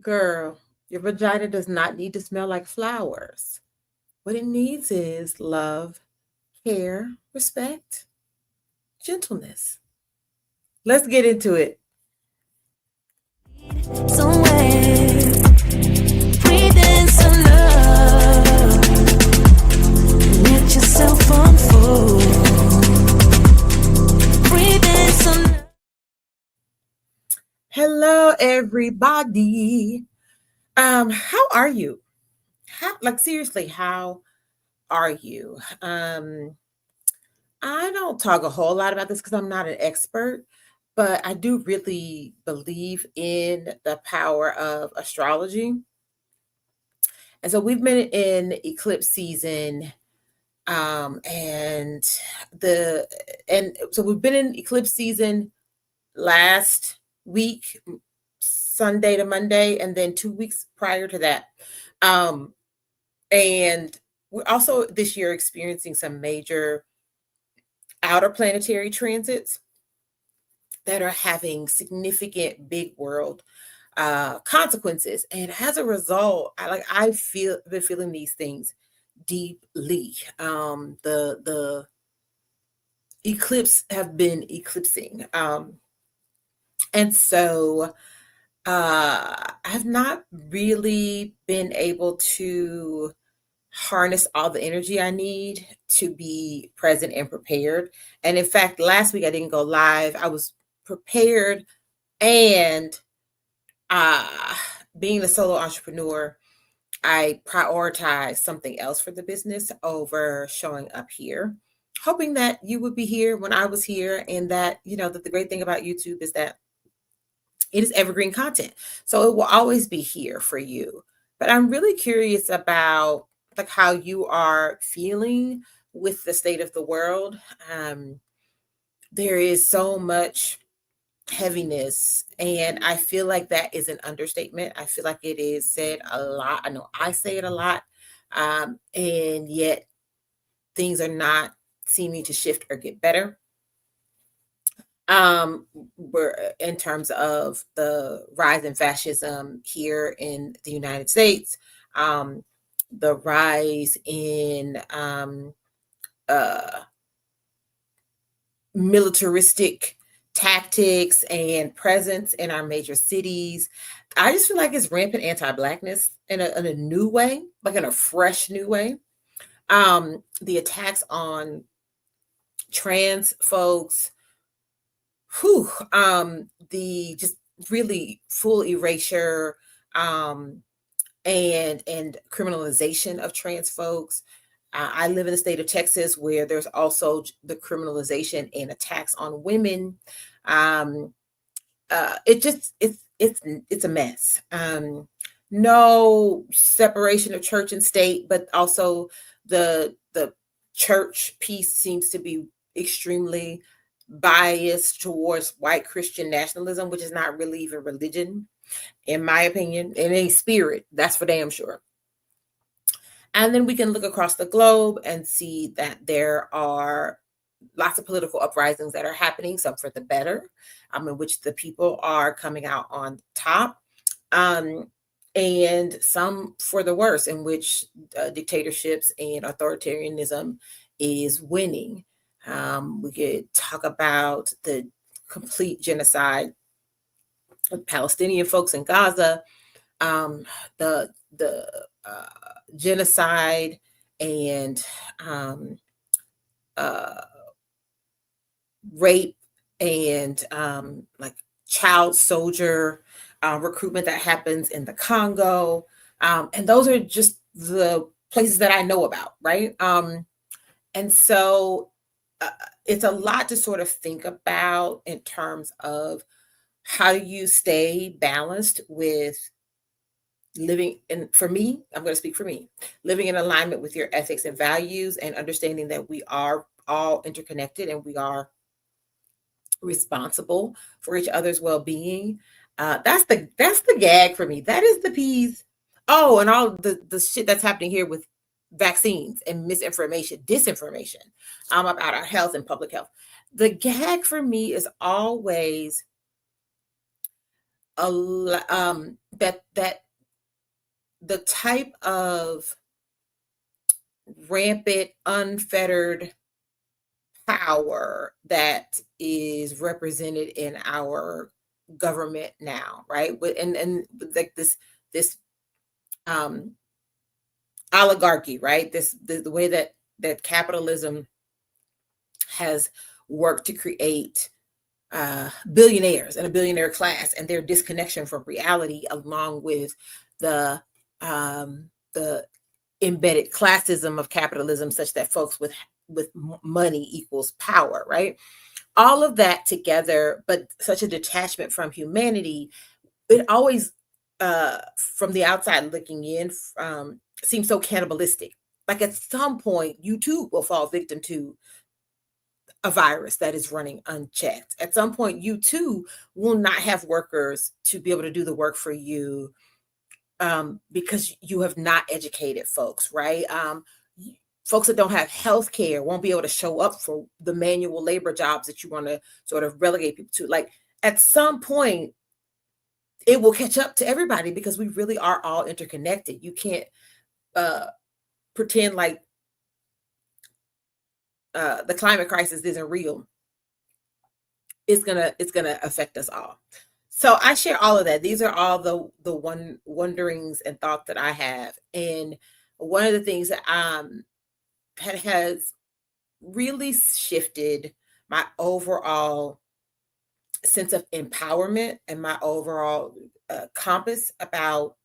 Girl, your vagina does not need to smell like flowers. What it needs is love, care, respect, gentleness. Let's get into it. Somewhere, breathe in some love. Let yourself unfold. Breathe in some love. Hello, everybody. How are you? Like seriously, how are you? I don't talk a whole lot about this because I'm not an expert, but I do really believe in the power of astrology. And so we've been in eclipse season, and the and so we've been in eclipse season last week, Sunday to Monday, and then 2 weeks prior to that. Um, and we're also this year experiencing some major outer planetary transits that are having significant big world consequences. And as a result, I've been feeling these things deeply. The eclipse have been eclipsing. And so I've not really been able to harness all the energy I need to be present and prepared. And in fact, last week I didn't go live. I was prepared and uh being a solo entrepreneur, I prioritize something else for the business over showing up here, hoping that you would be here when I was here, and that, that the great thing about YouTube is that it is evergreen content. So it will always be here for you. But I'm really curious about like how you are feeling with the state of the world. Um, there is so much heaviness, and I feel like that is an understatement. I feel like it is said a lot. I know I say it a lot, and yet things are not seeming to shift or get better. We're in terms of the rise in fascism here in the United States, um, the rise in uh, militaristic tactics and presence in our major cities. I just feel like it's rampant anti-blackness in a new way, like in a fresh new way. The attacks on trans folks, the just really full erasure, um, and criminalization of trans folks. I live in the state of Texas where there's also the criminalization and attacks on women. Um, it just it's a mess. No separation of church and state, but also the church piece seems to be extremely biased towards white Christian nationalism, which is not really even religion, in my opinion. It ain't spirit, that's for damn sure. And then we can look across the globe and see that there are lots of political uprisings that are happening, some for the better, in which the people are coming out on top, um, and some for the worse, in which dictatorships and authoritarianism is winning. We could talk about the complete genocide of Palestinian folks in Gaza, um, the genocide and um, uh, rape and like child soldier recruitment that happens in the Congo. And those are just the places that I know about, right? And so uh, it's a lot to sort of think about in terms of how do you stay balanced with living in, for me, I'm going to speak for me, living in alignment with your ethics and values, and understanding that we are all interconnected and we are responsible for each other's well-being. That's the gag for me. That is the piece. Oh, and all the shit that's happening here with vaccines and misinformation, disinformation, about our health and public health. The gag for me is always that the type of rampant, unfettered power that is represented in our government now, right? And like this um oligarchy, right? The way that capitalism has worked to create billionaires and a billionaire class and their disconnection from reality, along with the embedded classism of capitalism, such that folks with money equals power, right? All of that together, but such a detachment from humanity. It always, from the outside looking in, seems so cannibalistic. Like at some point, you too will fall victim to a virus that is running unchecked. At some point, you too will not have workers to be able to do the work for you, because you have not educated folks, right? Folks that don't have health care won't be able to show up for the manual labor jobs that you want to sort of relegate people to. Like at some point, it will catch up to everybody because we really are all interconnected. You can't uh, pretend like the climate crisis isn't real. It's gonna affect us all. So I share all of that. These are all the wonderings and thoughts that I have. And one of the things that has really shifted my overall sense of empowerment and my overall compass about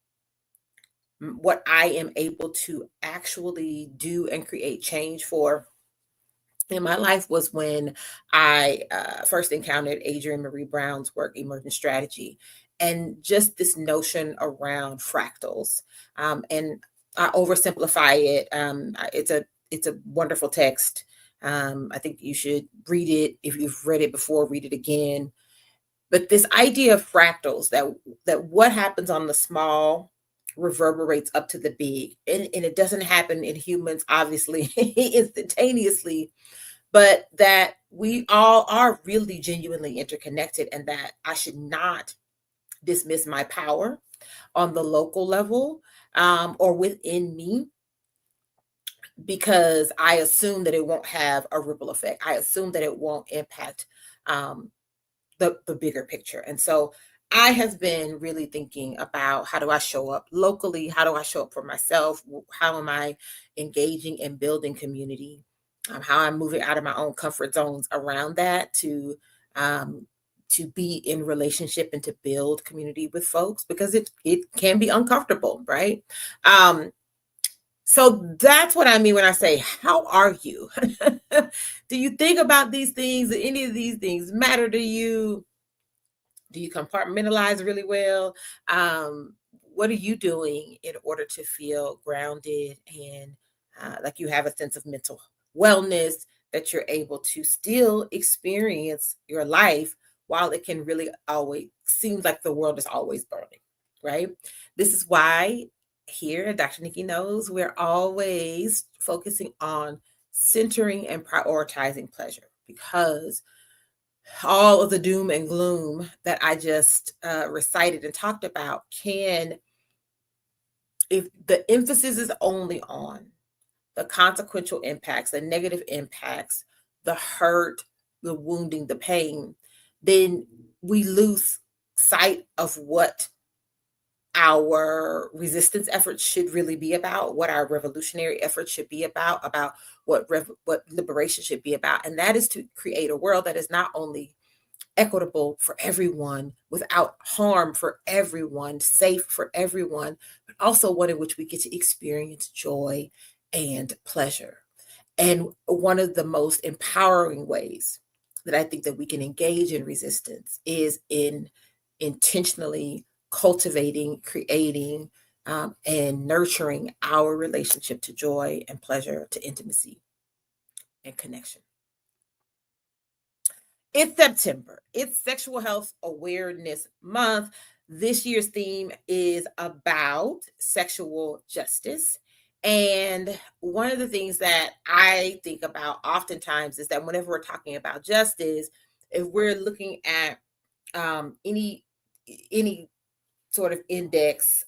what I am able to actually do and create change for in my life was when I first encountered Adrienne Marie Brown's work, Emergent Strategy, and just this notion around fractals. And I oversimplify it. It's a wonderful text. I think you should read it. If you've read it before, read it again. But this idea of fractals, that what happens on the small reverberates up to the big, and it doesn't happen in humans, obviously, instantaneously, but that we all are really genuinely interconnected, and that I should not dismiss my power on the local level, or within me, because I assume that it won't have a ripple effect. I assume that it won't impact um, the bigger picture. And so I have been really thinking about, how do I show up locally? How do I show up for myself? How am I engaging and building community? How I'm moving out of my own comfort zones around that um, to be in relationship and to build community with folks, because it can be uncomfortable, right? Um, so that's what I mean when I say, how are you? Do you think about these things? Do any of these things matter to you? Do you compartmentalize really well? What are you doing in order to feel grounded and like you have a sense of mental wellness, that you're able to still experience your life while it can really always seems like the world is always burning, right? This is why here at Dr. Nikki Knows, we're always focusing on centering and prioritizing pleasure, because all of the doom and gloom that I just recited and talked about can, if the emphasis is only on the consequential impacts, the negative impacts, the hurt, the wounding, the pain, then we lose sight of what our resistance efforts should really be about, what our revolutionary efforts should be about what liberation should be about. And that is to create a world that is not only equitable for everyone, without harm for everyone, safe for everyone, but also one in which we get to experience joy and pleasure. And one of the most empowering ways that I think that we can engage in resistance is in intentionally cultivating, creating, and nurturing our relationship to joy and pleasure, to intimacy and connection. It's September. It's Sexual Health Awareness Month. This year's theme is about sexual justice. And one of the things that I think about oftentimes is that whenever we're talking about justice, if we're looking at any any sort of index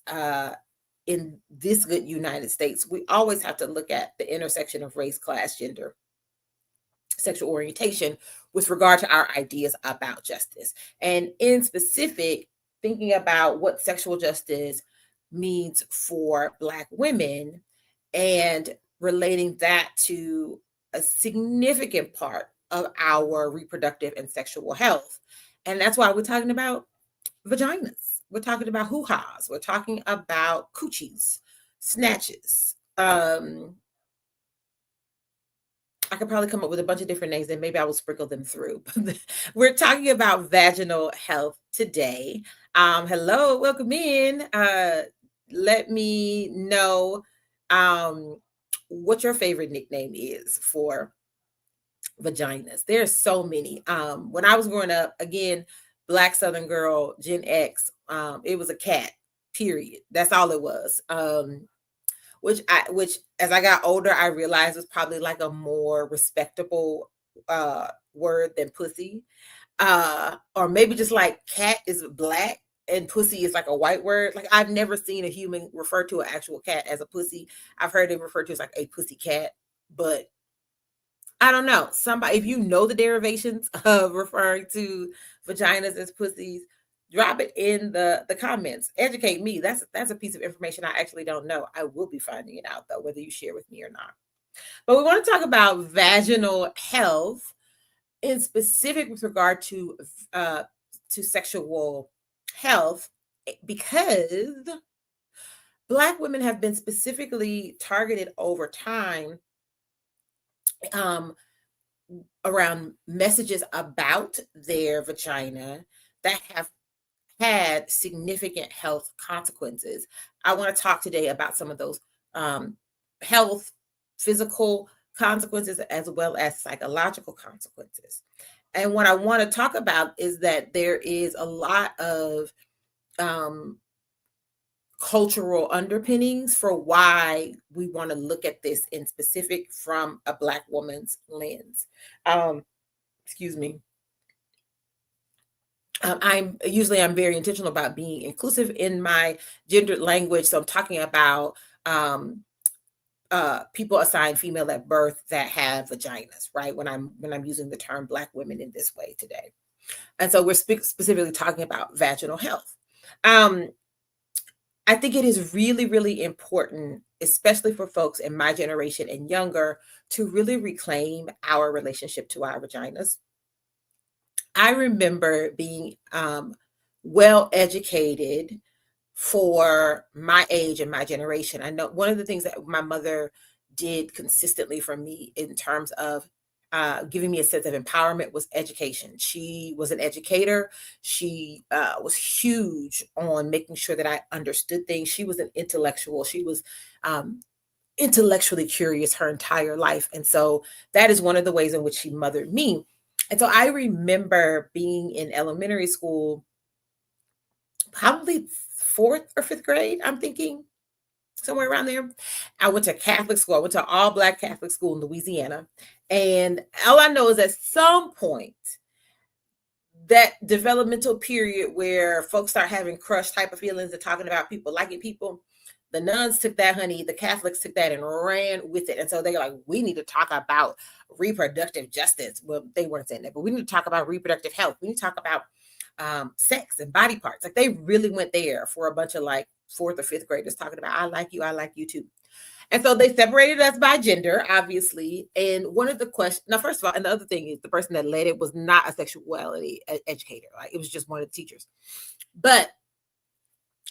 in this good United States, we always have to look at the intersection of race, class, gender, sexual orientation with regard to our ideas about justice. And in specific, thinking about what sexual justice means for Black women and relating that to a significant part of our reproductive and sexual health. And that's why we're talking about vaginas. We're talking about hoo-has. We're talking about coochies, snatches. I could probably come up with a bunch of different names and maybe I will sprinkle them through. We're talking about vaginal health today. Hello, welcome in. Let me know what your favorite nickname is for vaginas. There's so many. When I was growing up, again, Black Southern girl, Gen X, it was a cat, period. That's all it was. Which as I got older, I realized was probably like a more respectable word than pussy. Or maybe just like cat is Black and pussy is like a white word. Like I've never seen a human refer to an actual cat as a pussy. I've heard it referred to as like a pussy cat, but I don't know. Somebody, if you know the derivations of referring to vaginas as pussies, drop it in the comments. Educate me. That's a piece of information I actually don't know. I will be finding it out though, whether you share with me or not. But we want to talk about vaginal health in specific with regard to sexual health because Black women have been specifically targeted over time around messages about their vagina that have had significant health consequences. I want to talk today about some of those health, physical consequences, as well as psychological consequences. And what I want to talk about is that there is a lot of cultural underpinnings for why we want to look at this in specific from a Black woman's lens. Excuse me. I'm very intentional about being inclusive in my gendered language. So I'm talking about people assigned female at birth that have vaginas, right? When I'm using the term Black women in this way today. And so we're specifically talking about vaginal health. I think it is really, really important, especially for folks in my generation and younger, to really reclaim our relationship to our vaginas. I remember being well educated for my age and my generation. I know one of the things that my mother did consistently for me in terms of giving me a sense of empowerment was education. She was an educator. She was huge on making sure that I understood things. She was an intellectual. She was intellectually curious her entire life. And so that is one of the ways in which she mothered me. And so I remember being in elementary school, probably 4th or 5th grade, I'm thinking, somewhere around there. I went to Catholic school. I went to all Black Catholic school in Louisiana. And all I know is at some point, that developmental period where folks start having crush type of feelings and talking about people liking people, the nuns took that, honey, the Catholics took that and ran with it. And so they're like, we need to talk about reproductive justice. Well, they weren't saying that, but we need to talk about reproductive health. We need to talk about sex and body parts. Like they really went there for a bunch of like 4th or 5th graders talking about, I like you too. And so they separated us by gender, obviously. And one of the questions, now, first of all, and the other thing is the person that led it was not a sexuality educator. Like it was just one of the teachers. But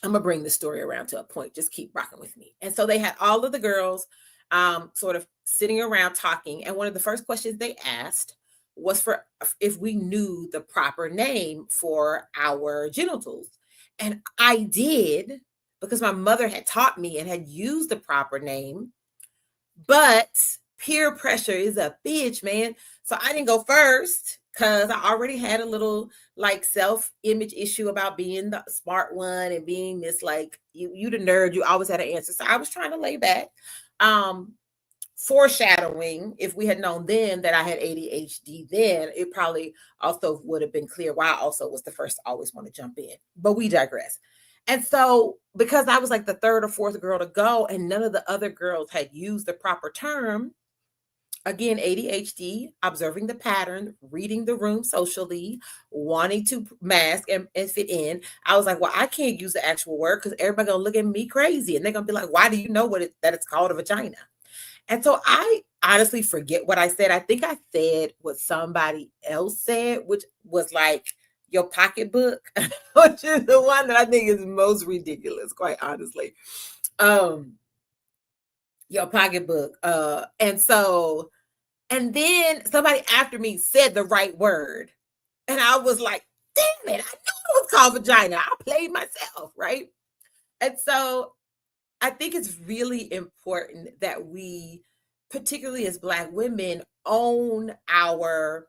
I'm going to bring the story around to a point. Just keep rocking with me. And so they had all of the girls sort of sitting around talking. And one of the first questions they asked was for if we knew the proper name for our genitals. And I did, because my mother had taught me and had used the proper name. But peer pressure is a bitch, man. So I didn't go first because I already had a little like self-image issue about being the smart one and being this like, you the nerd, you always had an answer. So I was trying to lay back. foreshadowing, if we had known then that I had ADHD, then it probably also would have been clear why I also was the first to always want to jump in. But we digress. And so, because I was like the third or fourth girl to go, and none of the other girls had used the proper term, again, ADHD, observing the pattern, reading the room socially, wanting to mask and fit in. I was like, well, I can't use the actual word because everybody gonna look at me crazy, and they're gonna be like, why do you know that it's called a vagina? And so I honestly forget what I said. I think I said what somebody else said, which was like your pocketbook, which is the one that I think is most ridiculous, quite honestly. Um, your pocketbook. And then somebody after me said the right word. And I was like, damn it, I knew it was called vagina. I played myself, right? And so I think it's really important that we, particularly as Black women, own our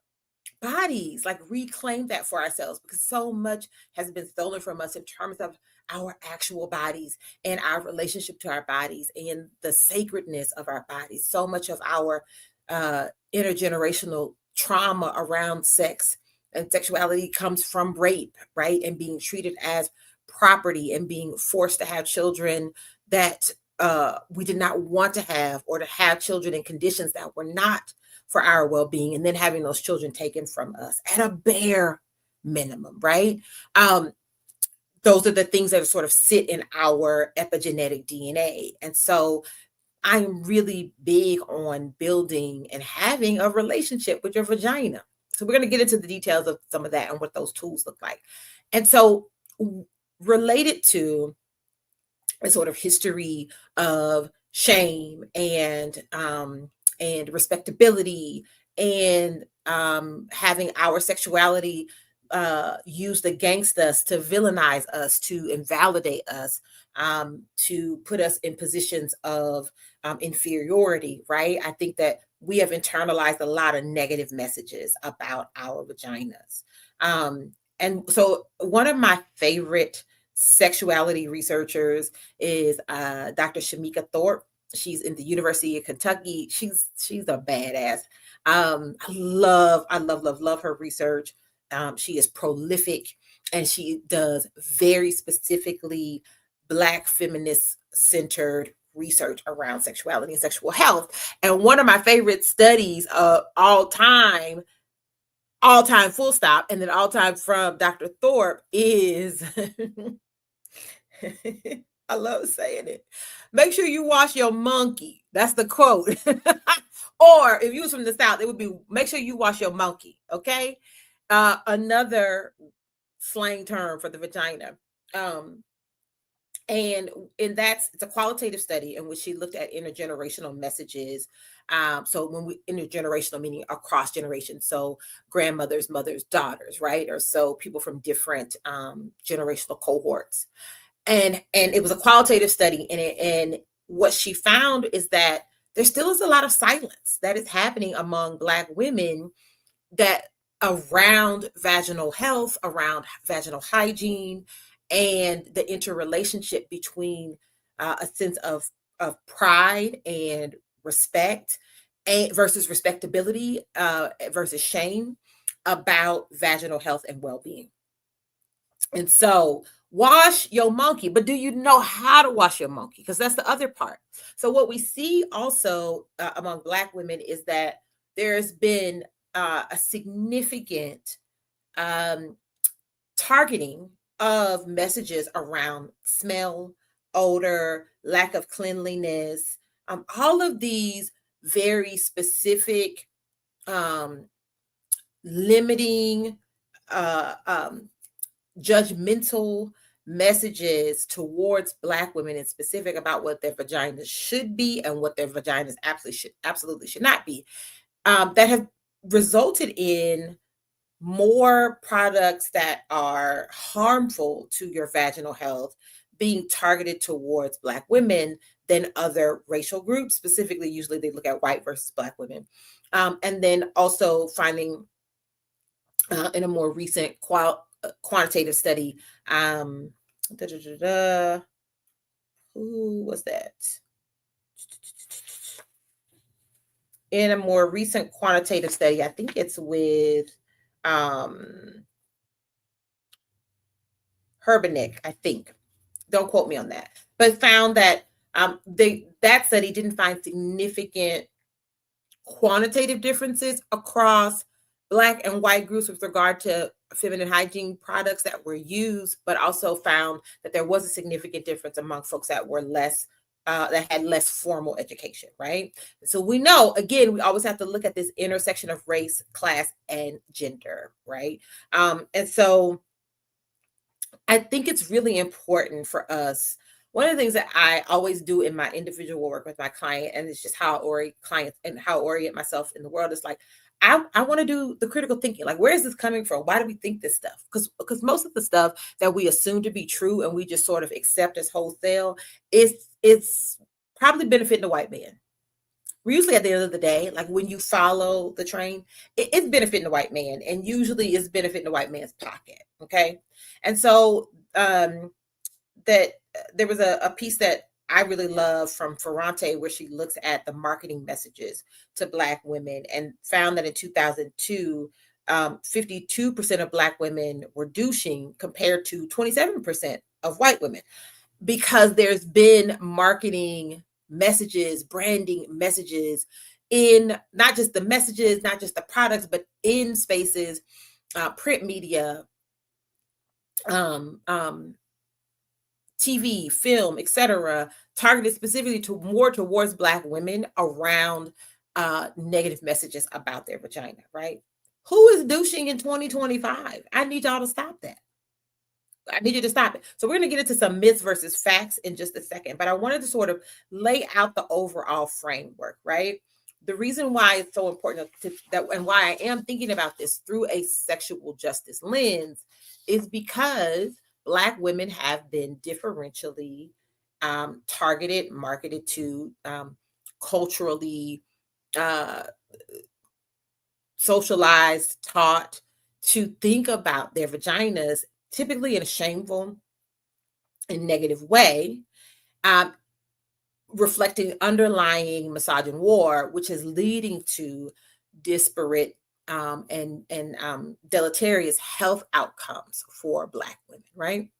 bodies, like reclaim that for ourselves, because so much has been stolen from us in terms of our actual bodies and our relationship to our bodies and the sacredness of our bodies. So much of our intergenerational trauma around sex and sexuality comes from rape, right? And being treated as property and being forced to have children that we did not want to have, or to have children in conditions that were not for our well-being, and then having those children taken from us at a bare minimum, right? Those are the things that sort of sit in our epigenetic DNA. And so I'm really big on building and having a relationship with your vagina. So we're going to get into the details of some of that and what those tools look like. And so, related to a sort of history of shame and respectability, and having our sexuality used against us to villainize us, to invalidate us, to put us in positions of inferiority, right? I think that we have internalized a lot of negative messages about our vaginas. And so, one of my favorite sexuality researchers is Dr. Shamika Thorpe. She's in the University of Kentucky. She's a badass. I love her research. She is prolific, and she does very specifically Black feminist centered research around sexuality and sexual health. And one of my favorite studies of all time, full stop, and then all time, from Dr. Thorpe is I love saying it. Make sure you wash your monkey. That's the quote. Or if you was from the South, it would be make sure you wash your monkey. Okay. Another slang term for the vagina. And it's a qualitative study in which she looked at intergenerational messages. So when we intergenerational, meaning across generations, so grandmothers, mothers, daughters, right? Or so people from different generational cohorts. And it was a qualitative study, and what she found is that there still is a lot of silence that is happening among Black women, that around vaginal health, around vaginal hygiene, and the interrelationship between a sense of pride and respect, versus respectability, versus shame about vaginal health and well-being. And so, wash your monkey, but do you know how to wash your monkey? Because that's the other part. So what we see also among Black women is that there's been a significant targeting of messages around smell, odor, lack of cleanliness, all of these very specific, limiting, judgmental messages towards Black women, in specific, about what their vaginas should be and what their vaginas absolutely should not be, that have resulted in more products that are harmful to your vaginal health being targeted towards Black women than other racial groups. Specifically, usually they look at white versus Black women. And then also finding in a more recent quantitative study, who was that? in a more recent quantitative study, I think it's with Herbenick, I think. Don't quote me on that, but found that that study didn't find significant quantitative differences across Black and white groups with regard to feminine hygiene products that were used, but also found that there was a significant difference among folks that were less that had less formal education, right? So we know, again, we always have to look at this intersection of race, class, and gender, right? And so I think it's really important for us. One of the things that I always do in my individual work with my client, and it's just how I orient clients and how I orient myself in the world, is like, I want to do the critical thinking. Like, where is this coming from? Why do we think this stuff? Because most of the stuff that we assume to be true and we just sort of accept as wholesale, it's probably benefiting the white man. Usually at the end of the day, like when you follow the train, it's benefiting the white man, and usually it's benefiting the white man's pocket. Okay. And so that there was a piece that I really love from Ferrante where she looks at the marketing messages to Black women and found that in 2002, 52% of Black women were douching compared to 27% of white women, because there's been marketing messages, branding messages in not just the messages, not just the products, but in spaces, print media, TV, film, etc., targeted specifically to more towards Black women around negative messages about their vagina, right? Who is douching in 2025? I need y'all to stop that. I need you to stop it. So we're going to get into some myths versus facts in just a second, but I wanted to sort of lay out the overall framework, right? The reason why it's so important that, and why I am thinking about this through a sexual justice lens, is because Black women have been differentially targeted, marketed to, culturally socialized, taught to think about their vaginas typically in a shameful and negative way, reflecting underlying misogynist war, which is leading to disparate and deleterious health outcomes for Black women, right?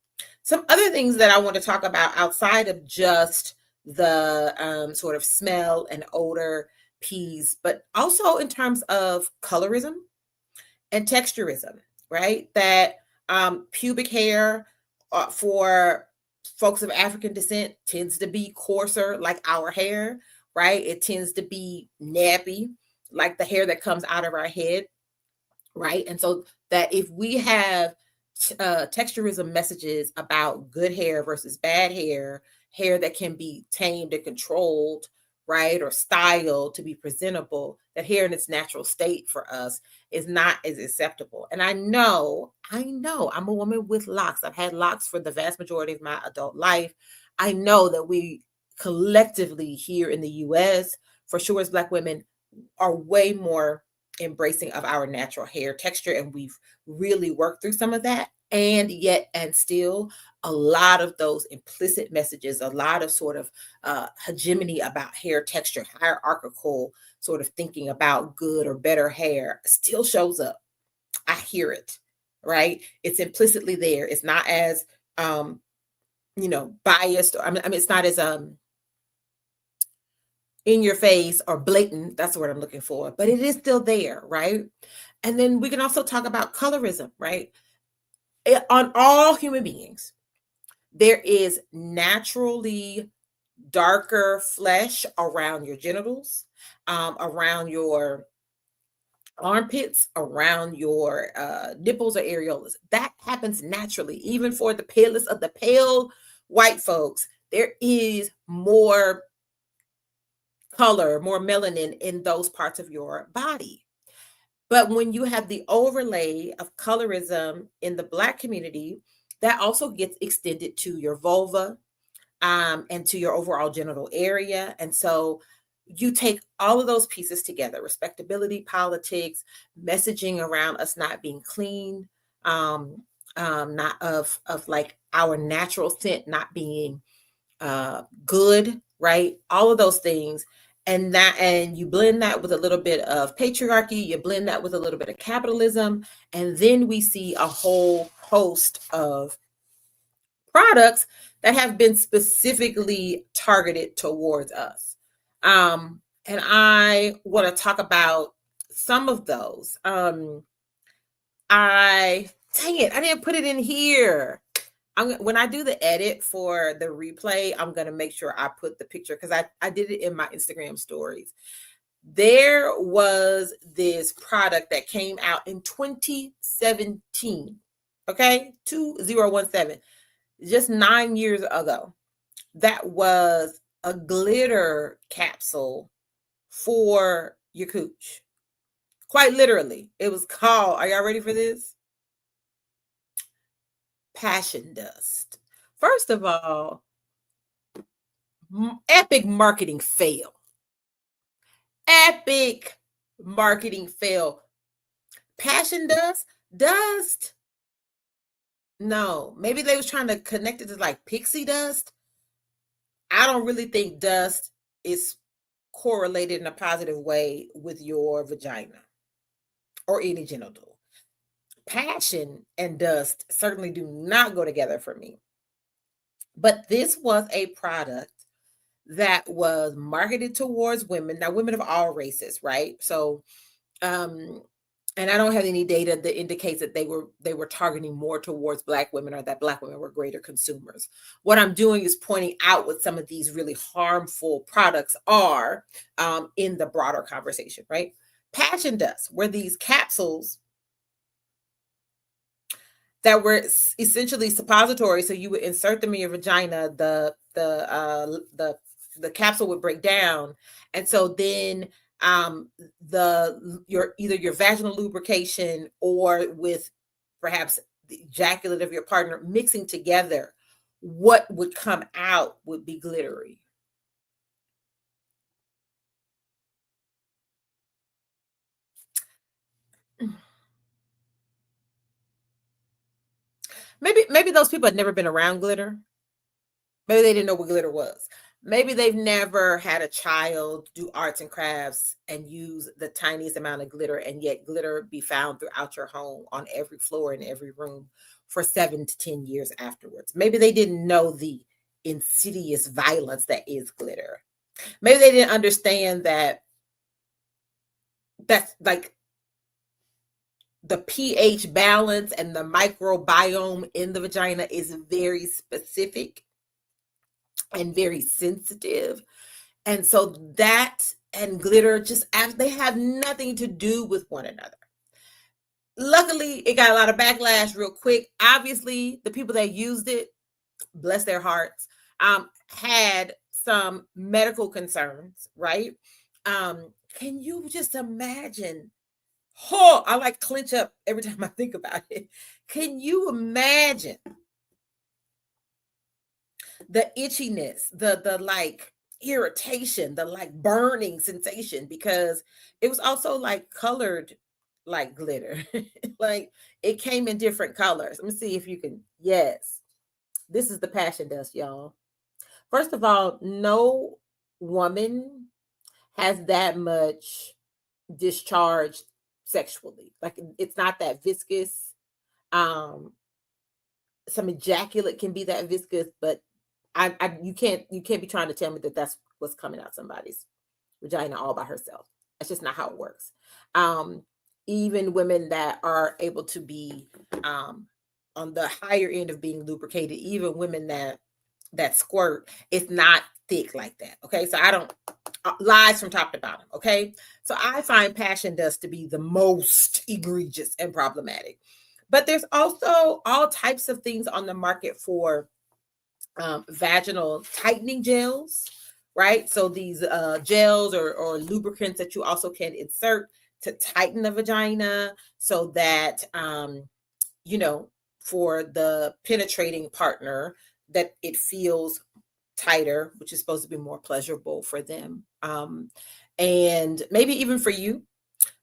Some other things that I want to talk about outside of just the sort of smell and odor piece, but also in terms of colorism and texturism, right? That pubic hair for folks of African descent tends to be coarser, like our hair, right? It tends to be nappy, like the hair that comes out of our head, right? And so that if we have texturism messages about good hair versus bad hair, hair that can be tamed and controlled, right, or styled to be presentable, that hair in its natural state for us is not as acceptable. And I know, I'm a woman with locks. I've had locks for the vast majority of my adult life. I know that we collectively here in the US, for sure, as Black women, are way more embracing of our natural hair texture, and we've really worked through some of that. And yet, and still, a lot of those implicit messages, a lot of sort of hegemony about hair texture, hierarchical sort of thinking about good or better hair still shows up. I hear it, right? It's implicitly there. It's not as biased. I mean, it's not as in your face or blatant. That's the word I'm looking for, but it is still there, right? And then we can also talk about colorism, right? On all human beings, there is naturally darker flesh around your genitals, around your armpits, around your nipples or areolas. That happens naturally. Even for the palest of the pale white folks, there is more color, more melanin in those parts of your body. But when you have the overlay of colorism in the Black community, that also gets extended to your vulva and to your overall genital area. And so you take all of those pieces together: respectability, politics, messaging around us not being clean, not of like our natural scent not being good, right? All of those things. And you blend that with a little bit of patriarchy, you blend that with a little bit of capitalism, and then we see a whole host of products that have been specifically targeted towards us. And I want to talk about some of those. Dang it, I didn't put it in here. When I do the edit for the replay, I'm gonna make sure I put the picture because I did it in my Instagram stories. There was this product that came out in 2017. Okay, 2017, just 9 years ago. That was a glitter capsule for your cooch. Quite literally, it was called. Are y'all ready for this? Passion dust. First of all, epic marketing fail. Epic marketing fail. Passion dust. No, maybe they was trying to connect it to like pixie dust. I don't really think dust is correlated in a positive way with your vagina or any genital. Passion and dust certainly do not go together for me. But this was a product that was marketed towards women. Now, women of all races, right? So, and I don't have any data that indicates that they were targeting more towards Black women or that Black women were greater consumers. What I'm doing is pointing out what some of these really harmful products are in the broader conversation, right? Passion dust were these capsules that were essentially suppository. So you would insert them in your vagina. The capsule would break down, and so then your vaginal lubrication or with perhaps the ejaculate of your partner mixing together, what would come out would be glittery. Maybe those people had never been around glitter. Maybe they didn't know what glitter was. Maybe they've never had a child do arts and crafts and use the tiniest amount of glitter, and yet glitter be found throughout your home on every floor in every room for 7 to 10 years afterwards. Maybe they didn't know the insidious violence that is glitter. Maybe they didn't understand that that's like the pH balance and the microbiome in the vagina is very specific and very sensitive. And so that and glitter just they have nothing to do with one another. Luckily, it got a lot of backlash real quick. Obviously, the people that used it, bless their hearts, had some medical concerns, right? Can you just imagine? Oh, I like clench up every time I think about it. Can you imagine the itchiness, the like irritation, the like burning sensation, because it was also like colored like glitter. Like it came in different colors. Let me see if you can. Yes, this is the passion dust, y'all. First of all, no woman has that much discharge sexually. Like it's not that viscous. Um, some ejaculate can be that viscous, but you can't be trying to tell me that that's what's coming out somebody's vagina all by herself. That's just not how it works. Even women that are able to be on the higher end of being lubricated, even women that squirt, it's not thick like that. Okay, so I don't lies from top to bottom. Okay, so I find passion dust to be the most egregious and problematic. But there's also all types of things on the market for vaginal tightening gels, right? So these gels or lubricants that you also can insert to tighten the vagina so that, for the penetrating partner, that it feels tighter, which is supposed to be more pleasurable for them. And maybe even for you.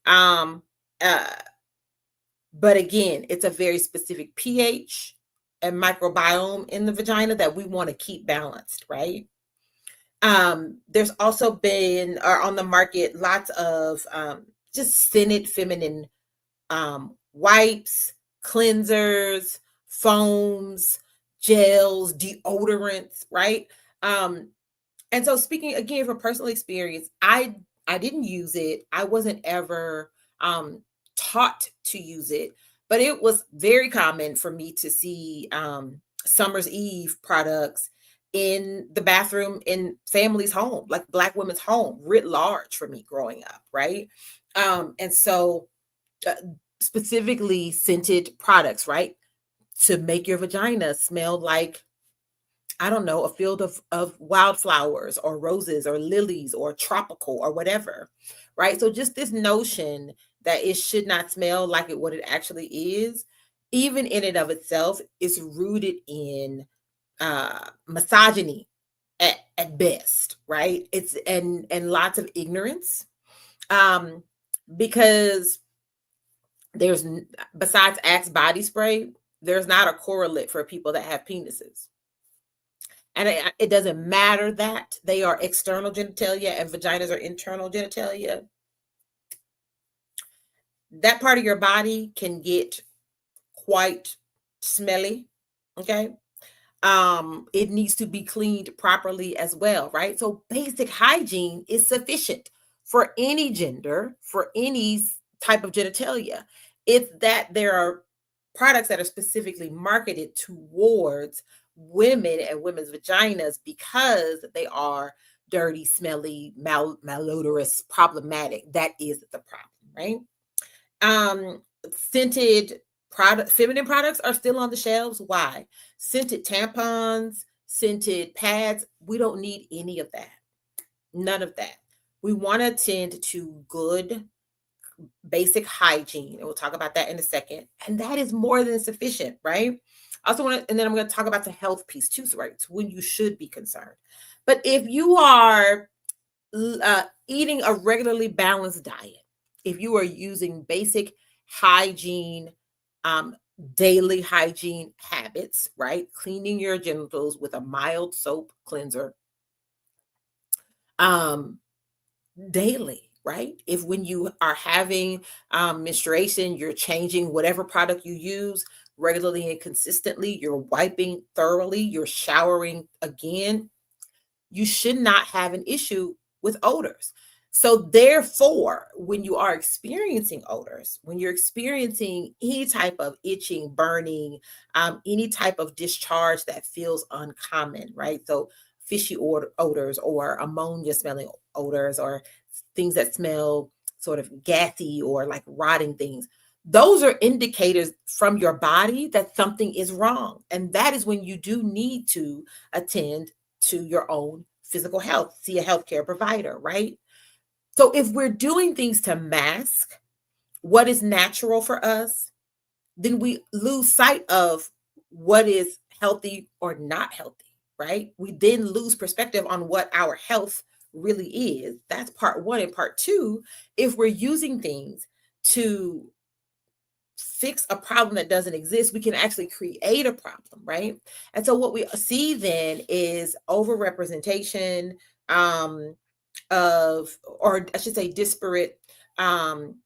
Um, uh, but again, it's a very specific pH and microbiome in the vagina that we want to keep balanced, right? There's also been on the market lots of just scented feminine wipes, cleansers, foams, gels, deodorants, right? Um, and so speaking again from personal experience, I didn't use it. I wasn't ever taught to use it, but it was very common for me to see Summer's Eve products in the bathroom in families' home, like Black women's home, writ large for me growing up, right? And so uh, specifically scented products, right? To make your vagina smell like, I don't know, a field of wildflowers or roses or lilies or tropical or whatever, right? So just this notion that it should not smell like it what it actually is, even in and of itself, is rooted in misogyny at best, right? It's and lots of ignorance, um, because there's besides Axe body spray, there's not a correlate for people that have penises. And it doesn't matter that they are external genitalia and vaginas are internal genitalia. That part of your body can get quite smelly. Okay. It needs to be cleaned properly as well, right? So basic hygiene is sufficient for any gender, for any type of genitalia. It's that there are products that are specifically marketed towards women and women's vaginas because they are dirty, smelly, malodorous, problematic. That is the problem, right? Scented feminine products are still on the shelves. Why? Scented tampons, scented pads. We don't need any of that. None of that. We want to tend to good basic hygiene. And we'll talk about that in a second. And that is more than sufficient, right? I also want to, and then I'm going to talk about the health piece too, so right, when you should be concerned. But if you are eating a regularly balanced diet, if you are using basic hygiene, daily hygiene habits, right? Cleaning your genitals with a mild soap cleanser, daily, right? If when you are having menstruation, you're changing whatever product you use regularly and consistently, you're wiping thoroughly, you're showering again, you should not have an issue with odors. So, therefore, when you are experiencing odors, when you're experiencing any type of itching, burning, any type of discharge that feels uncommon, right? So, fishy odors or ammonia smelling odors or things that smell sort of gassy or like rotting things, those are indicators from your body that something is wrong. And that is when you do need to attend to your own physical health, see a healthcare provider, right? So if we're doing things to mask what is natural for us, then we lose sight of what is healthy or not healthy, right? We then lose perspective on what our health really is. That's part one. And part two, if we're using things to fix a problem that doesn't exist, we can actually create a problem, right? And so what we see then is overrepresentation of, or I should say, disparate um,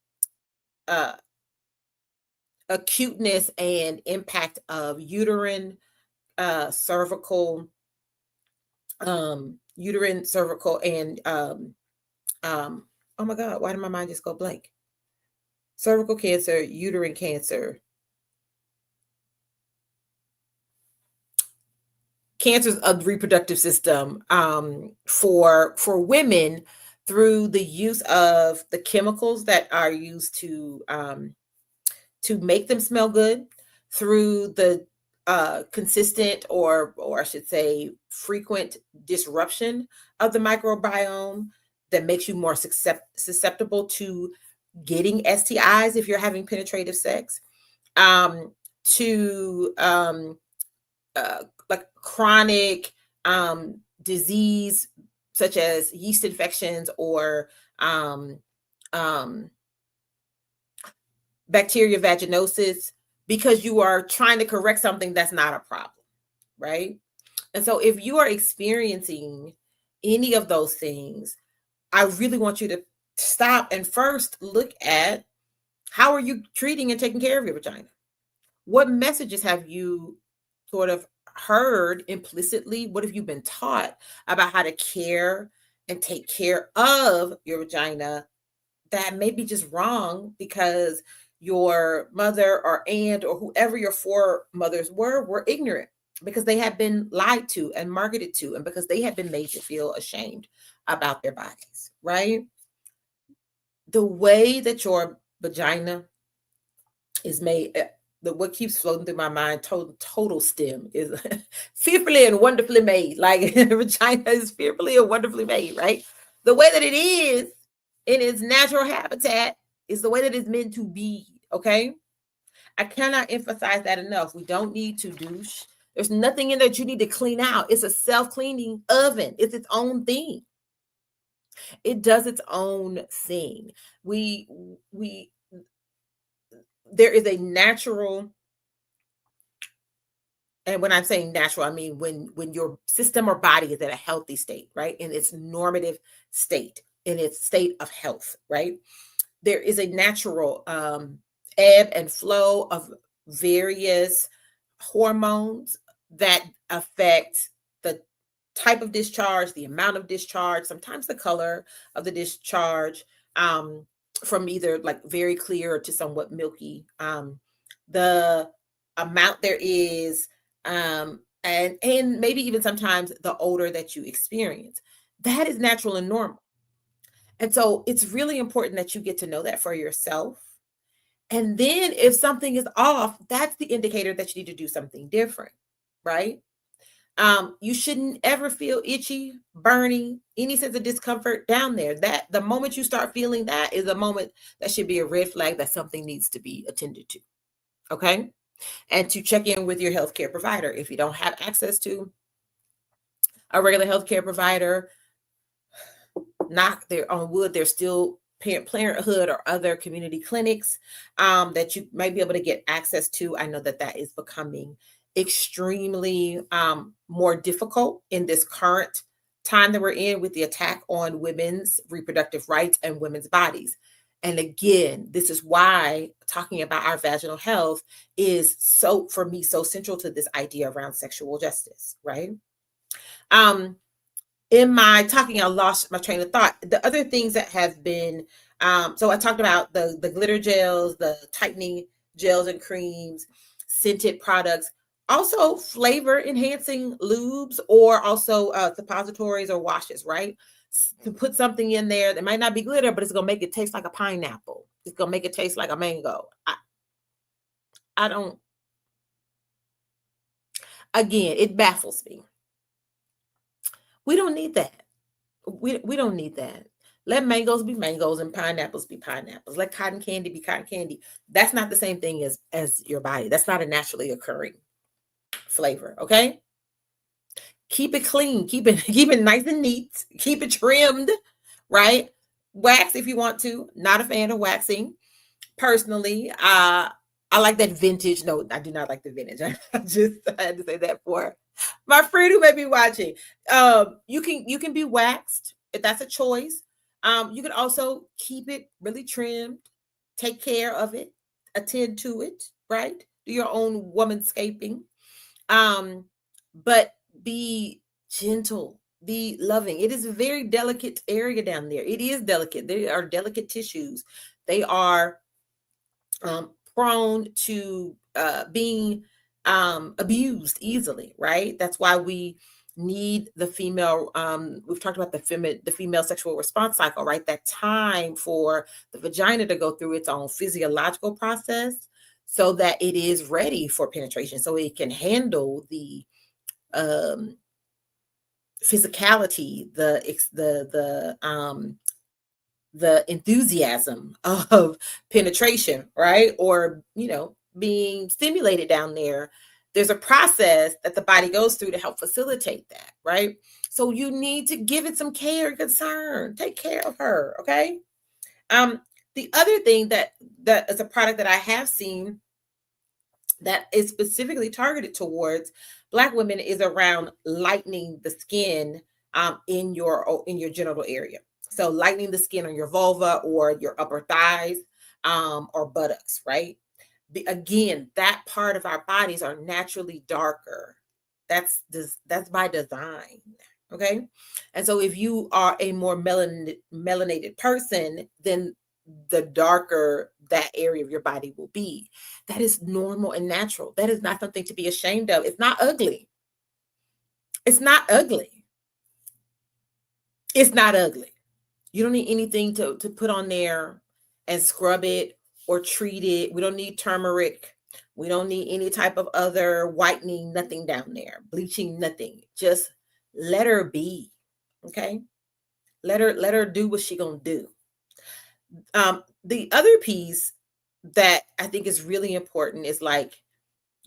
uh, acuteness and impact of uterine, cervical, and oh my God, why did my mind just go blank? Cervical cancer, uterine cancer, cancers of the reproductive system, for women through the use of the chemicals that are used to make them smell good, through the consistent, or I should say frequent disruption of the microbiome that makes you more susceptible to getting STIs if you're having penetrative sex, to like chronic disease such as yeast infections or um, um, bacteria vaginosis, because you are trying to correct something that's not a problem, right? And so if you are experiencing any of those things, I really want you to stop and first look at, how are you treating and taking care of your vagina? What messages have you sort of heard implicitly? What have you been taught about how to care and take care of your vagina that may be just wrong because your mother or aunt or whoever your foremothers were ignorant, because they had been lied to and marketed to, and because they had been made to feel ashamed about their bodies, right? The way that your vagina is made, the what keeps floating through my mind, total stem is fearfully and wonderfully made. Like vagina is fearfully and wonderfully made, right? The way that it is in its natural habitat is the way that it's meant to be. Okay. I cannot emphasize that enough. We don't need to douche. There's nothing in there that you need to clean out. It's a self-cleaning oven. It's its own thing. It does its own thing. We there is a natural, and when I'm saying natural, I mean when your system or body is at a healthy state, right? In its normative state, in its state of health, right? There is a natural ebb and flow of various hormones that affect the type of discharge, the amount of discharge, sometimes the color of the discharge, um, from either like very clear to somewhat milky. The amount there is, and maybe even sometimes the odor that you experience. That is natural and normal. And so it's really important that you get to know that for yourself. And then if something is off, that's the indicator that you need to do something different, right? You shouldn't ever feel itchy, burning, any sense of discomfort down there. That the moment you start feeling that is a moment that should be a red flag that something needs to be attended to. Okay. And to check in with your healthcare provider. If you don't have access to a regular healthcare provider, knock there on wood, there's still Parenthood or other community clinics that you might be able to get access to. I know that that is becoming extremely more difficult in this current time that we're in with the attack on women's reproductive rights and women's bodies. And again, this is why talking about our vaginal health is so, for me, so central to this idea around sexual justice, right? In my talking, I lost my train of thought. The other things that have been, so I talked about the glitter gels, the tightening gels and creams, scented products, also flavor enhancing lubes, or also suppositories or washes, right? To put something in there that might not be glitter, but it's gonna make it taste like a pineapple. It's gonna make it taste like a mango. I don't. Again, it baffles me. We don't need that. We don't need that. Let mangoes be mangoes and pineapples be pineapples. Let cotton candy be cotton candy. That's not the same thing as your body. That's not a naturally occurring flavor. Okay. Keep it clean. Keep it nice and neat. Keep it trimmed. Right. Wax if you want to. Not a fan of waxing. Personally, I like that vintage. No, I do not like the vintage. I had to say that for my friend who may be watching. You can be waxed if that's a choice. You can also keep it really trimmed, take care of it, attend to it, right? Do your own womanscaping. But be gentle, be loving. It is a very delicate area down there. It is delicate. They are delicate tissues. They are prone to being abused easily, right? That's why we need the female. We've talked about the female sexual response cycle, right? That time for the vagina to go through its own physiological process, so that it is ready for penetration, so it can handle the um, physicality, the enthusiasm of penetration, right? Or, being stimulated down there. There's a process that the body goes through to help facilitate that, right? So you need to give it some care and concern. Take care of her, okay? The other thing that is a product that I have seen that is specifically targeted towards Black women is around lightening the skin in your genital area. So lightening the skin on your vulva or your upper thighs, or buttocks, right? Again, that part of our bodies are naturally darker. That's by design. Okay. And so if you are a more melanated person, then the darker that area of your body will be. That is normal and natural. That is not something to be ashamed of. It's not ugly. It's not ugly. It's not ugly. You don't need anything to put on there and scrub it or treat it. We don't need turmeric. We don't need any type of other whitening, nothing down there, bleaching, nothing. Just let her be. Okay. Let her do what she gonna do. The other piece that I think is really important is like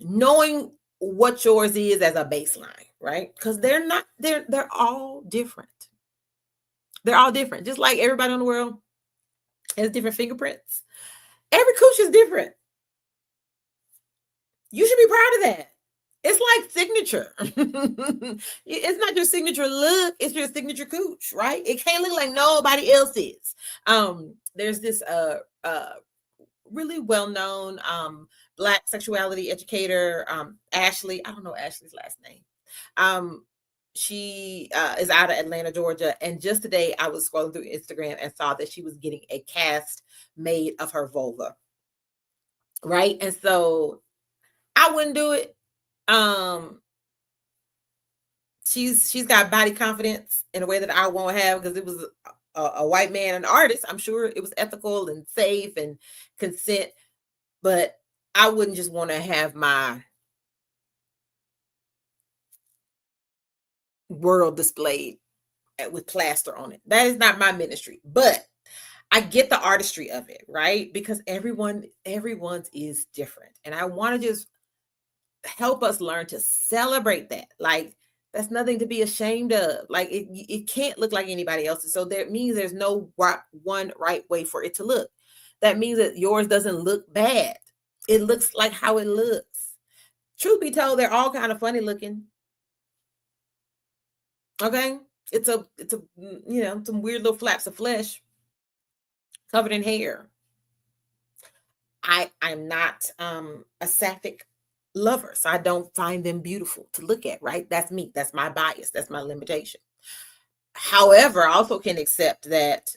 knowing what yours is as a baseline, right? Because they're all different. They're all different. Just like everybody in the world has different fingerprints. Every cooch is different. You should be proud of that. It's like signature. It's not your signature look, it's your signature cooch, right? It can't look like nobody else's. There's this really well-known Black sexuality educator, Ashley. I don't know Ashley's last name. She is out of Atlanta, Georgia. And just today I was scrolling through Instagram and saw that she was getting a cast made of her vulva. Right. And so I wouldn't do it. She's got body confidence in a way that I won't have, because it was a white man, an artist. I'm sure it was ethical and safe and consent, but I wouldn't just want to have my world displayed with plaster on it. That is not my ministry, but I get the artistry of it, right? Because everyone's is different. And I want to just help us learn to celebrate that. Like, that's nothing to be ashamed of. Like, it can't look like anybody else's. So that means there's no one right way for it to look. That means that yours doesn't look bad. It looks like how it looks. Truth be told, they're all kind of funny looking. Okay. It's a some weird little flaps of flesh covered in hair. I'm not a sapphic lover, so I don't find them beautiful to look at, right? That's me. That's my bias. That's my limitation. However, I also can accept that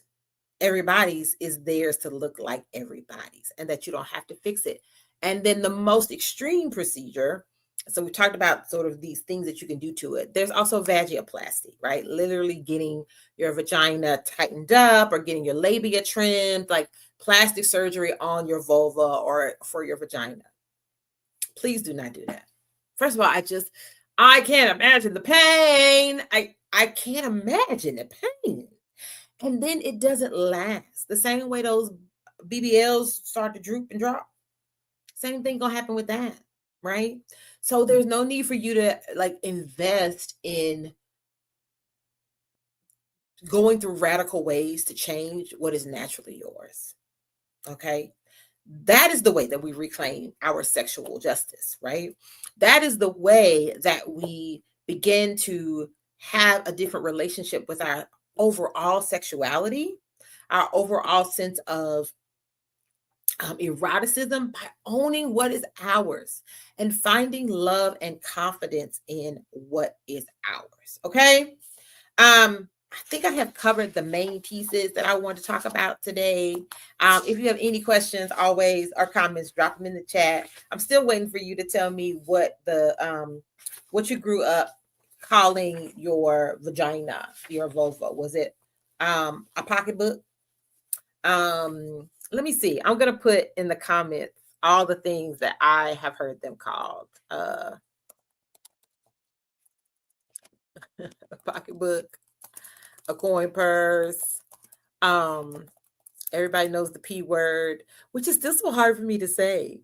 everybody's is theirs to look like everybody's, and that you don't have to fix it. And then the most extreme procedure, so we talked about sort of these things that you can do to it. There's also vagioplasty, right? Literally getting your vagina tightened up or getting your labia trimmed, like plastic surgery on your vulva or for your vagina. Please do not do that. First of all, I can't imagine the pain. I can't imagine the pain. And then it doesn't last. The same way those BBLs start to droop and drop. Same thing gonna happen with that, right? So there's no need for you to like invest in going through radical ways to change what is naturally yours. Okay. That is the way that we reclaim our sexual justice, right? That is the way that we begin to have a different relationship with our overall sexuality, our overall sense of eroticism, by owning what is ours and finding love and confidence in what is ours. Okay. I think I have covered the main pieces that I want to talk about today. If you have any questions, always, or comments, drop them in the chat. I'm still waiting for you to tell me what you grew up calling your vagina, your vulva. Was it a pocketbook? Let me see. I'm gonna put in the comments all the things that I have heard them called. A pocketbook, a coin purse. Everybody knows the P word, which is still so hard for me to say.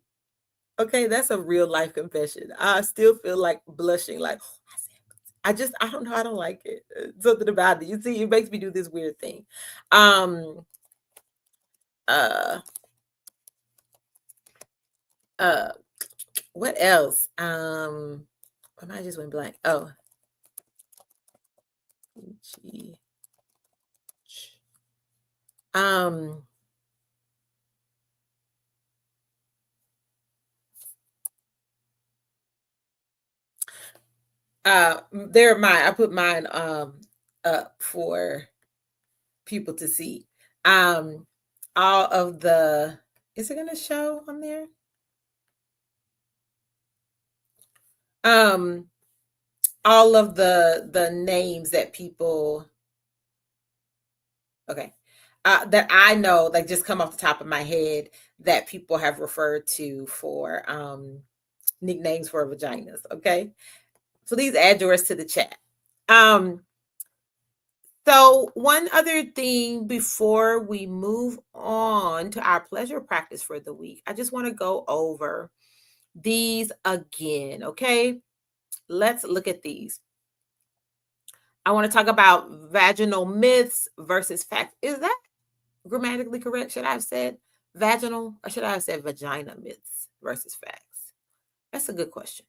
Okay, that's a real life confession. I still feel like blushing, like I don't know, I don't like it. Something about it. You see, it makes me do this weird thing. What else? My mind just went blank. Oh, G. Um, they're mine. I put mine up for people to see. All of the, is it gonna show on there? All of the names that people, okay, that I know, like just come off the top of my head, that people have referred to for nicknames for vaginas. Okay, please add yours to the chat. So one other thing before we move on to our pleasure practice for the week, I just want to go over these again. Okay, let's look at these. I want to talk about vaginal myths versus facts. Is that grammatically correct? Should I have said vaginal, or should I have said vagina myths versus facts? That's a good question.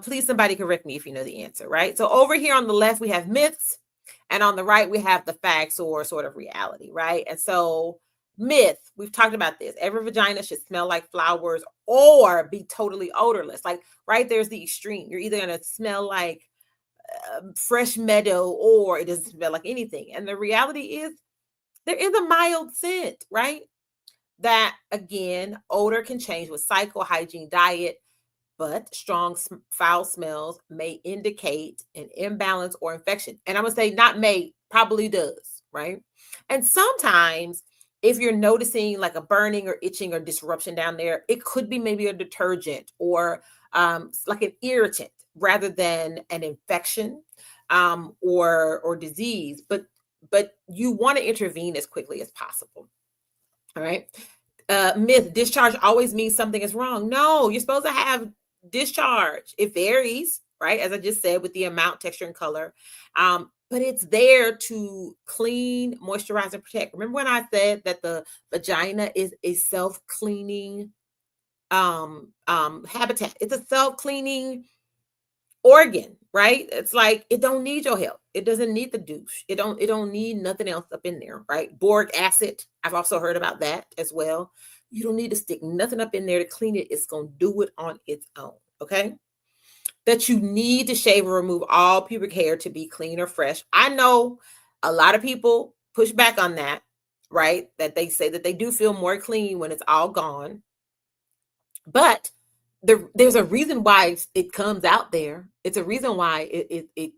Please, somebody correct me if you know the answer, right? So over here on the left, we have myths, and on the right, we have the facts or sort of reality, right? And so myth, we've talked about this. Every vagina should smell like flowers or be totally odorless. Like right there's the extreme. You're either going to smell like fresh meadow or it doesn't smell like anything. And the reality is there is a mild scent, right? That again, odor can change with cycle, hygiene, diet, but strong foul smells may indicate an imbalance or infection. And I'm going to say not may, probably does, right? And sometimes if you're noticing like a burning or itching or disruption down there, it could be maybe a detergent or like an irritant rather than an infection or disease. But you want to intervene as quickly as possible. All right. Myth, discharge always means something is wrong. No, you're supposed to have discharge. It varies, right? As I just said, with the amount, texture, and color. But it's there to clean, moisturize, and protect. Remember when I said that the vagina is a self-cleaning habitat? It's a self-cleaning organ, right? It's like it don't need your help. It doesn't need the douche. It don't need nothing else up in there, right? Boric acid. I've also heard about that as well. You don't need to stick nothing up in there to clean it. It's going to do it on its own, okay? That you need to shave or remove all pubic hair to be clean or fresh. I know a lot of people push back on that, right? That they say that they do feel more clean when it's all gone. But there's a reason why it comes out there. It's a reason why it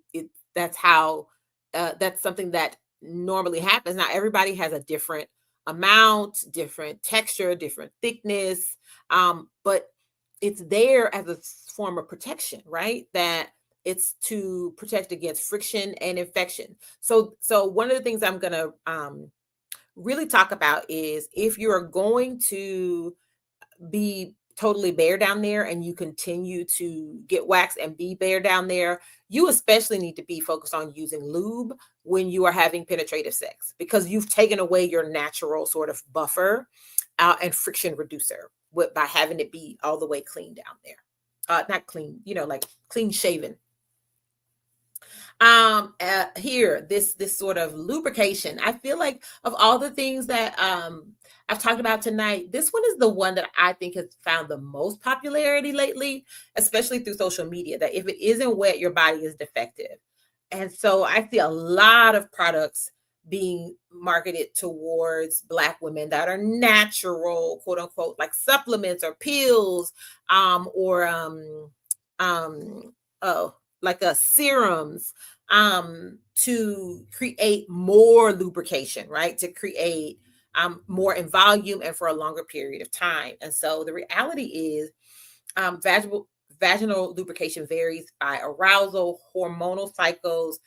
that's how that's something that normally happens. Now everybody has a different amount, different texture, different thickness, but it's there as a form of protection, right? That it's to protect against friction and infection. So one of the things I'm gonna really talk about is if you're going to be totally bare down there and you continue to get waxed and be bare down there, you especially need to be focused on using lube when you are having penetrative sex, because you've taken away your natural sort of buffer and friction reducer by having it be all the way clean down there. Not clean, like clean shaven. Here, this sort of lubrication, I feel like of all the things that I've talked about tonight, this one is the one that I think has found the most popularity lately, especially through social media, that if it isn't wet, your body is defective. And so I see a lot of products being marketed towards Black women that are natural, quote unquote, like supplements or pills, or like serums, to create more lubrication, right? To create more in volume and for a longer period of time. And so the reality is vaginal lubrication varies by arousal, hormonal cycles,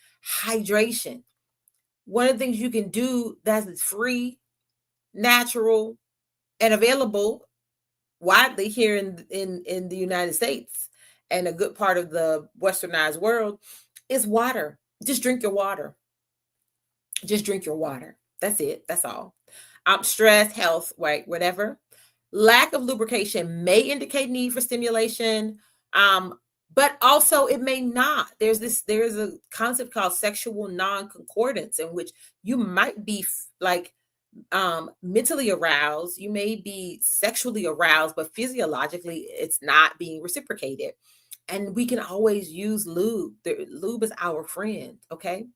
hydration. One of the things you can do that's free, natural, and available widely here in the United States and a good part of the westernized world is water. Just drink your water. Just drink your water. That's it. That's all. Stress, health, right, whatever. Lack of lubrication may indicate need for stimulation. but also it may not. There's a concept called sexual non-concordance, in which you might be like mentally aroused, you may be sexually aroused, but physiologically it's not being reciprocated. And we can always use lube. Lube is our friend, okay?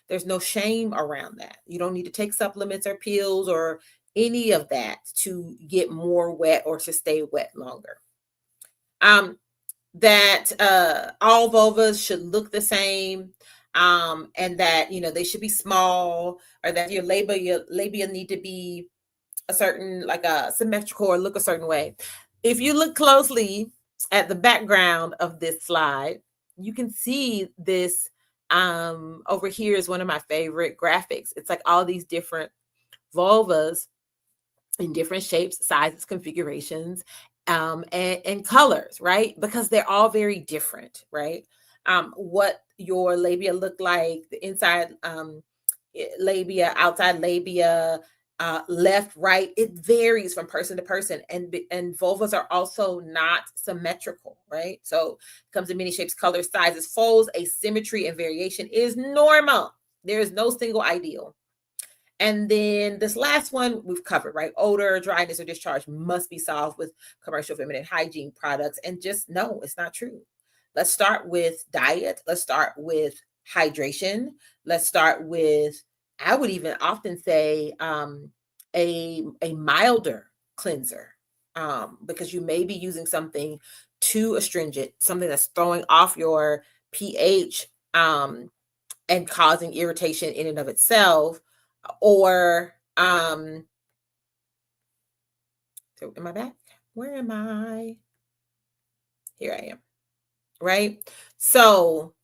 There's no shame around that. You don't need to take supplements or pills or any of that to get more wet or to stay wet longer. Um, that all vulvas should look the same, and that they should be small, or that your labia need to be a certain, like a symmetrical, or look a certain way. If you look closely at the background of this slide, you can see this. Over here is one of my favorite graphics. It's like all these different vulvas in different shapes, sizes, configurations, and colors, right? Because they're all very different, right? What your labia look like, the inside labia, outside labia, left, right, it varies from person to person. And vulvas are also not symmetrical, right? So it comes in many shapes, colors, sizes, folds. Asymmetry and variation is normal. There is no single ideal. And then this last one we've covered, right? Odor, dryness, or discharge must be solved with commercial feminine hygiene products. And just no, it's not true. Let's start with diet. Let's start with hydration. Let's start with, I would even often say, a milder cleanser, because you may be using something too astringent, something that's throwing off your pH, and causing irritation in and of itself. Or so am I back? Where am I? Here I am. Right? So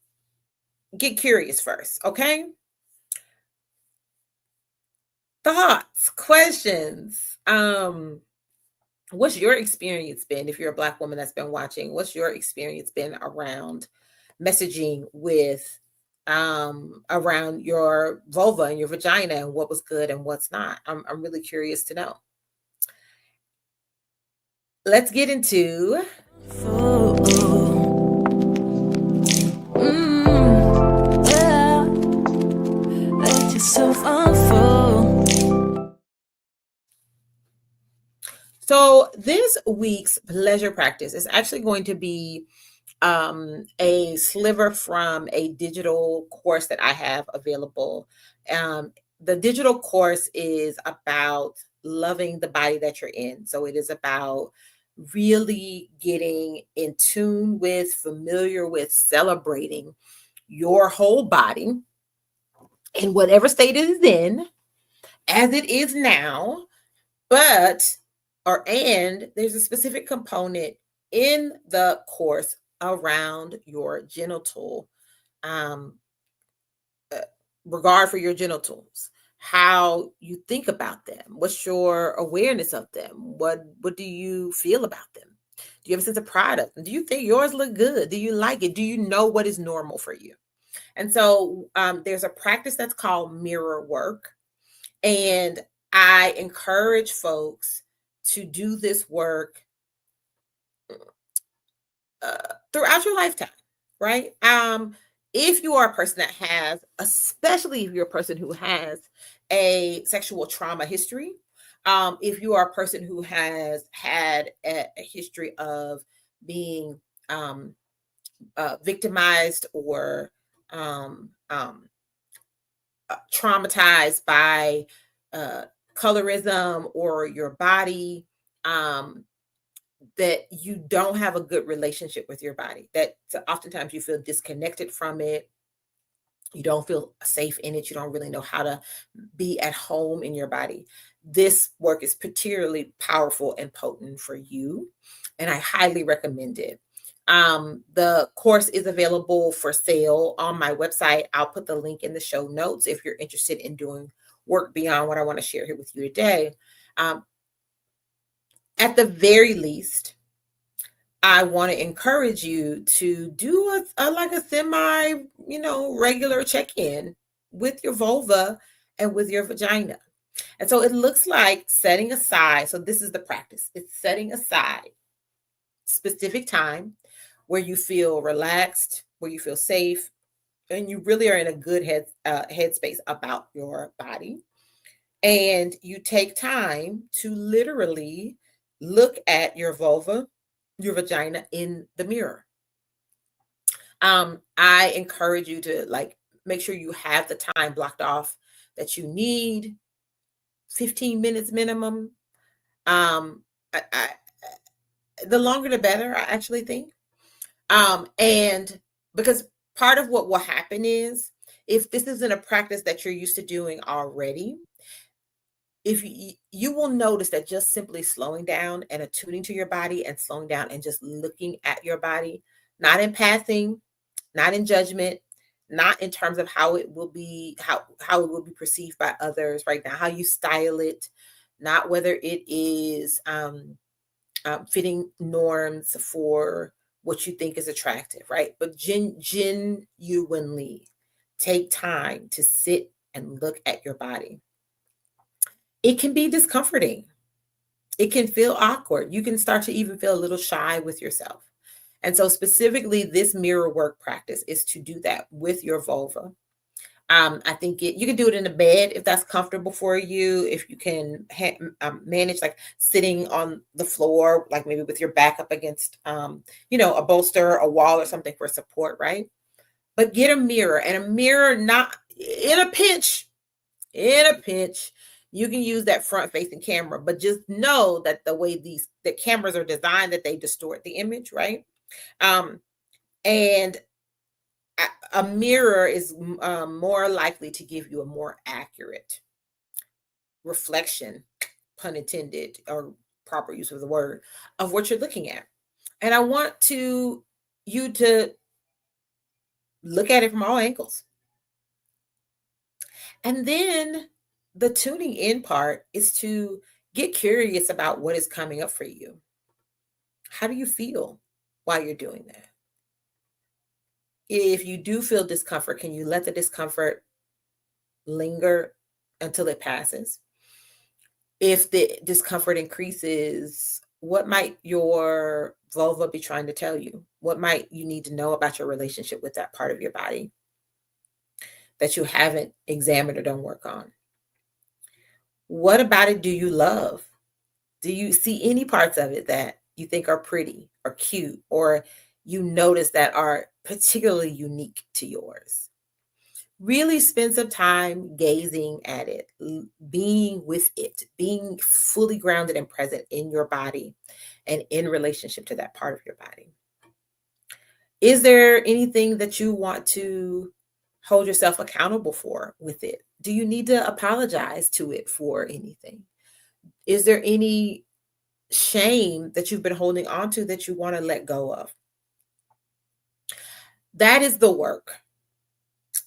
get curious first, okay? Thoughts, questions. What's your experience been, if you're a Black woman that's been watching? What's your experience been around messaging with around your vulva and your vagina, and what was good and what's not? I'm really curious to know. Let's get into Yeah. Let yourself unfold. So this week's pleasure practice is actually going to be a sliver from a digital course that I have available. The digital course is about loving the body that you're in. So it is about really getting in tune with, familiar with, celebrating your whole body in whatever state it is in, as it is now. And there's a specific component in the course around your genital, um, regard for your genitals, how you think about them, what's your awareness of them, what do you feel about them, do you have a sense of pride of them, do you think yours look good, do you like it, do you know what is normal for you? And so there's a practice that's called mirror work, and I encourage folks to do this work throughout your lifetime, right? If you are a person that has, especially if you're a person who has a sexual trauma history, if you are a person who has had a history of being victimized or traumatized by colorism or your body, that you don't have a good relationship with your body, that oftentimes you feel disconnected from it, you don't feel safe in it, you don't really know how to be at home in your body, this work is particularly powerful and potent for you, and I highly recommend it. The course is available for sale on my website. I'll put the link in the show notes if you're interested in doing work beyond what I want to share here with you today. At the very least, I want to encourage you to do like a semi, regular check-in with your vulva and with your vagina. And so it looks like setting aside, so this is the practice, it's setting aside specific time where you feel relaxed, where you feel safe, and you really are in a good headspace about your body. And you take time to literally look at your vulva, your vagina in the mirror. I encourage you to like make sure you have the time blocked off that you need, 15 minutes minimum. I the longer the better, I actually think. And because part of what will happen is if this isn't a practice that you're used to doing already, if you will notice that just simply slowing down and attuning to your body and slowing down and just looking at your body, not in passing, not in judgment, not in terms of how it will be how it will be perceived by others right now, how you style it, not whether it is fitting norms for what you think is attractive, right? But genuinely take time to sit and look at your body. It can be discomforting. It can feel awkward. You can start to even feel a little shy with yourself. And so, specifically, this mirror work practice is to do that with your vulva. I think you can do it in the bed if that's comfortable for you. If you can manage like sitting on the floor, like maybe with your back up against, a bolster, a wall, or something for support, right? But get a mirror, and a mirror not in a pinch. In a pinch, you can use that front facing camera, but just know that the way the cameras are designed, that they distort the image, right? And a mirror is more likely to give you a more accurate reflection, pun intended, or proper use of the word, of what you're looking at. And I want you to look at it from all angles. And then the tuning in part is to get curious about what is coming up for you. How do you feel while you're doing that? If you do feel discomfort, can you let the discomfort linger until it passes? If the discomfort increases, what might your vulva be trying to tell you? What might you need to know about your relationship with that part of your body that you haven't examined or done work on? What about it do you love? Do you see any parts of it that you think are pretty or cute, or you notice that are particularly unique to yours? Really spend some time gazing at it, being with it, being fully grounded and present in your body and in relationship to that part of your body. Is there anything that you want to hold yourself accountable for with it? Do you need to apologize to it for anything? Is there any shame that you've been holding on to that you want to let go of? That is the work.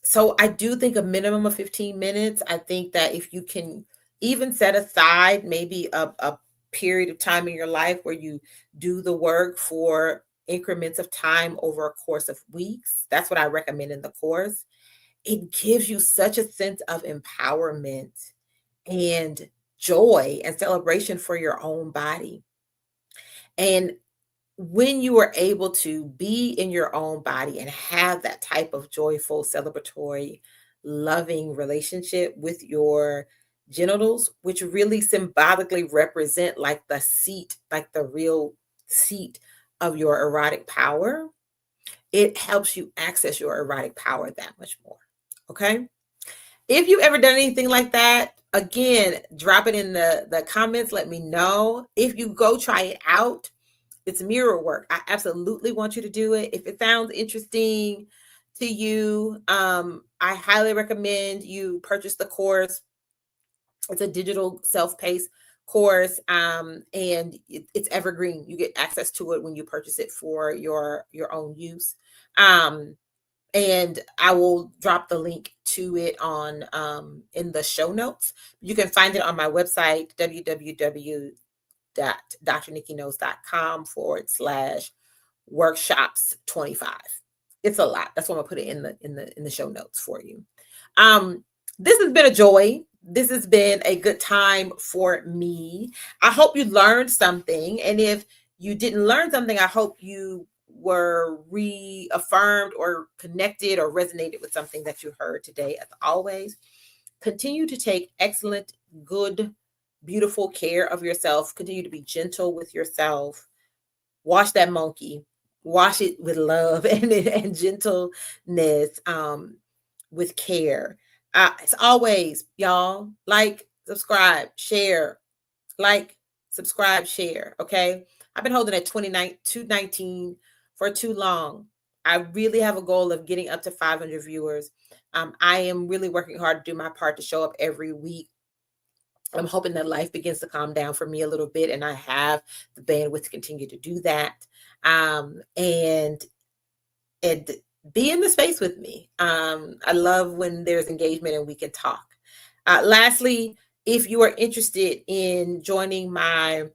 So I do think a minimum of 15 minutes. I think that if you can even set aside maybe a period of time in your life where you do the work for increments of time over a course of weeks, that's what I recommend in the course. It gives you such a sense of empowerment and joy and celebration for your own body. And when you are able to be in your own body and have that type of joyful, celebratory, loving relationship with your genitals, which really symbolically represent like the seat, like the real seat of your erotic power, it helps you access your erotic power that much more. Okay. If you've ever done anything like that, again, drop it in the comments. Let me know. If you go try it out, it's mirror work. I absolutely want you to do it. If it sounds interesting to you, I highly recommend you purchase the course. It's a digital self-paced course, and it's evergreen. You get access to it when you purchase it for your own use. And I will drop the link to it on in the show notes. You can find it on my website, www.drnikkiknows.com/workshops 25. It's a lot. That's why I'm gonna put it in the show notes for you. This has been a joy. This has been a good time for me. I hope you learned something. And if you didn't learn something, I hope you were reaffirmed or connected or resonated with something that you heard today. As always, continue to take excellent, good, beautiful care of yourself. Continue to be gentle with yourself. Wash that monkey. Wash it with love and gentleness, with care. As always, y'all, like, subscribe, share, like, subscribe, share. Okay. I've been holding at 219 for too long. I really have a goal of getting up to 500 viewers. I am really working hard to do my part to show up every week. I'm hoping that life begins to calm down for me a little bit, and I have the bandwidth to continue to do that. And be in the space with me. I love when there's engagement and we can talk. Lastly, if you are interested in joining my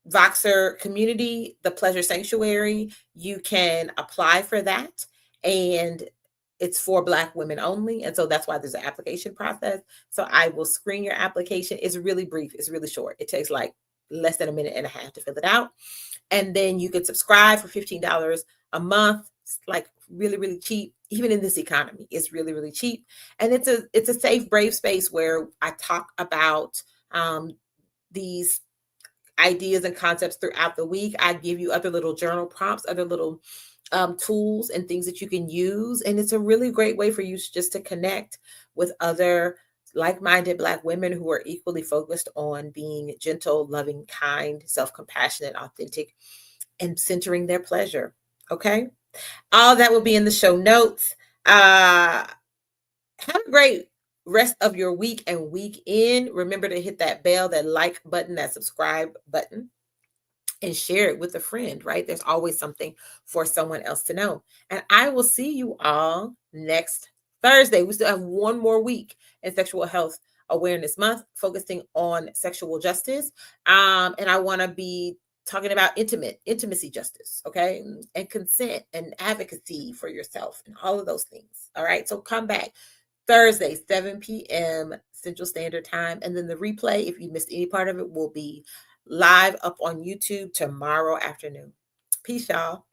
Voxer community, the Pleasure Sanctuary, you can apply for that. And it's for Black women only. And so that's why there's an application process. So I will screen your application. It's really brief. It's really short. It takes like less than a minute and a half to fill it out. And then you can subscribe for $15 a month. It's like really, really cheap. Even in this economy, it's really, really cheap. And it's a safe, brave space where I talk about these ideas and concepts throughout the week. I give you other little journal prompts, other little tools and things that you can use. And it's a really great way for you just to connect with other like-minded Black women who are equally focused on being gentle, loving, kind, self-compassionate, authentic, and centering their pleasure. Okay. All that will be in the show notes. Have a great rest of your week and weekend. Remember to hit that bell, that like button, that subscribe button, and share it with a friend, right? There's always something for someone else to know. And I will see you all next Thursday. We still have one more week in Sexual Health Awareness Month, focusing on sexual justice. And I want to be talking about intimacy justice, okay? And consent and advocacy for yourself and all of those things. All right. So come back Thursday, 7 p.m. Central Standard Time. And then the replay, if you missed any part of it, will be live up on YouTube tomorrow afternoon. Peace, y'all.